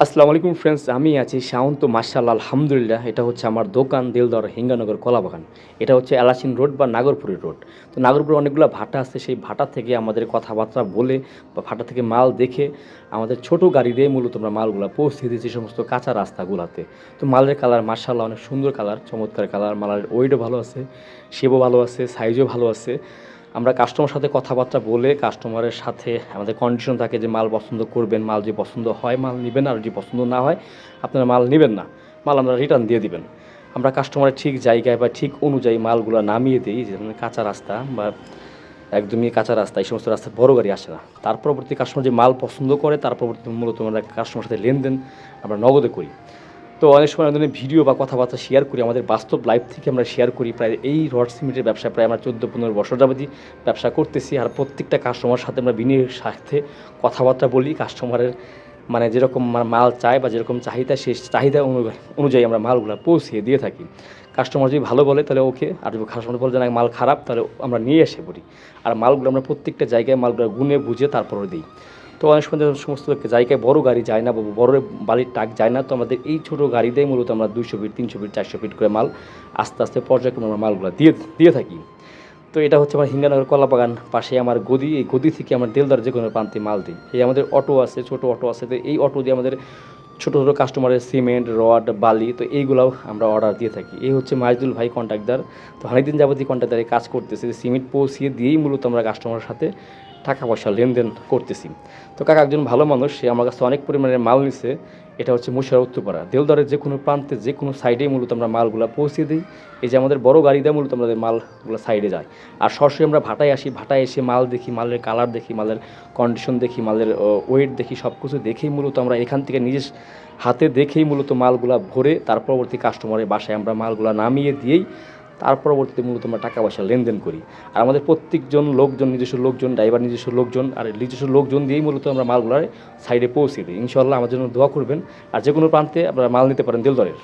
আসসালামু আলাইকুম ফ্রেন্ডস, আমি আছি শাওন। তো মাশাআল্লাহ আলহামদুলিল্লাহ, এটা হচ্ছে আমার দোকান দিলদার হিঙ্গানগর কলাবাগান। এটা হচ্ছে এলাচিন রোড বা নাগরপুরি রোড। তো নাগরপুরে অনেকগুলো ভাটা আছে, সেই ভাটা থেকে আমাদের কথাবার্তা বলে বা ভাটা থেকে মাল দেখে আমাদের ছোট গাড়ি দিয়ে মূলত আমরা মালগুলা পৌঁছে দিয়েছি সমস্ত কাঁচা রাস্তাগুলাতে। তো মালের কালার মাশাআল্লাহ অনেক সুন্দর কালার, চমৎকার কালার, মালের ওয়েটও ভালো আছে, শেপও ভালো আছে, সাইজও ভালো আছে। আমরা কাস্টমার সাথে কথাবার্তা বলে কাস্টমারের সাথে আমাদের কন্ডিশন থাকে যে মাল পছন্দ করবেন, মাল যদি পছন্দ হয় মাল নেবেন, আর যদি পছন্দ না হয় আপনারা মাল নেবেন না, মাল আমরা রিটার্ন দিয়ে দিবেন। আমরা কাস্টমারের ঠিক জায়গায় বা ঠিক অনুযায়ী মালগুলো নামিয়ে দিই, যেমন কাঁচা রাস্তা বা একদমই কাঁচা রাস্তা, এই সমস্ত রাস্তায় বড় গাড়ি আসে না। তার পরবর্তী কাস্টমার যে মাল পছন্দ করে তার পরবর্তী মূলত আমরা কাস্টমারের সাথে লেনদেন আমরা নগদে করি। তো অনেক সময় আমাদের ভিডিও বা কথাবার্তা শেয়ার করি, আমাদের বাস্তব লাইফ থেকে আমরা শেয়ার করি। প্রায় এই রড সিমেন্টের ব্যবসায় প্রায় আমরা 14-15 বছর যাবতই ব্যবসা করতেছি। আর প্রত্যেকটা কাস্টমার সাথে আমরা বিনয়ের সাথে কথাবার্তা বলি। কাস্টমারের মানে যেরকম মাল চায় বা যেরকম চাহিদা, সেই চাহিদা অনুযায়ী আমরা মালগুলো পৌঁছিয়ে দিয়ে থাকি। কাস্টমার যদি ভালো বলে তাহলে ওকে, আর যদি কাস্টমার বলে যে না মাল খারাপ তাহলে আমরা নিয়ে এসে পড়ি। আর মালগুলো আমরা প্রত্যেকটা জায়গায় মালগুলো গুনে বুঝে তারপরে দিই। তো অনেক সময় সমস্ত জায়গায় বড় গাড়ি যায় না বা বড় বালির ট্রাক যায় না, তো আমাদের এই ছোটো গাড়িতেই মূলত আমরা 200 ফিট, 300 ফিট, 400 ফিট করে মাল আস্তে আস্তে পর্যায়ক্রমে আমরা মালগুলো দিয়ে দিয়ে থাকি। তো এটা হচ্ছে আমার হিঙ্গানগর কলাবাগান, পাশে আমার গদি। এই গদি থেকে আমার দেলদার যে কোনো প্রান্তে মাল দিই। এই আমাদের অটো আছে, ছোটো অটো আছে। তো এই অটো দিয়ে আমাদের ছোটো ছোটো কাস্টমারের সিমেন্ট, রড, বালি, তো এইগুলাও আমরা অর্ডার দিয়ে থাকি। এই হচ্ছে মাজদুল ভাই কন্ট্রাক্টর। তো অনেকদিন যাবতীয় কন্ট্রাক্টারে কাজ করতেছে, সিমেন্ট পৌঁছিয়ে দিয়েই মূলত আমরা কাস্টমারের সাথে টাকা পয়সা লেনদেন করতেছি। তো কাকা একজন ভালো মানুষ, সে আমার কাছে অনেক পরিমাণের মাল নিছে। এটা হচ্ছে মুশারা উত্তরপাড়া দেলদারের যে কোনো প্রান্তে যে কোনো সাইডেই মূলত আমরা মালগুলো পৌঁছে দিই। এই যে আমাদের বড় গাড়ি দিয়ে মূলত আমাদের মালগুলো সাইডে যায়। আর সরাসরি আমরা ভাটায় আসি, ভাটায় এসে মাল দেখি, মালের কালার দেখি, মালের কন্ডিশন দেখি, মালের ওয়েট দেখি, সব কিছু দেখেই মূলত আমরা এখান থেকে নিজের হাতে দেখেই মূলত মালগুলা ভরে তার পরবর্তী কাস্টমারের বাসায় আমরা মালগুলা নামিয়ে দিয়েই তার পরবর্তীতে মূলত আমরা টাকা পয়সা লেনদেন করি। আর আমাদের প্রত্যেকজন লোকজন, নিজস্ব লোকজন, ড্রাইভার নিজস্ব লোকজন, আর নিজস্ব লোকজন দিয়েই মূলত আমরা মালগুলার সাইডে পৌঁছে দিই। ইনশাআল্লাহ আমার জন্য দোয়া করবেন। আর যে কোনো প্রান্তে আপনারা মাল নিতে পারেন দেলদরের।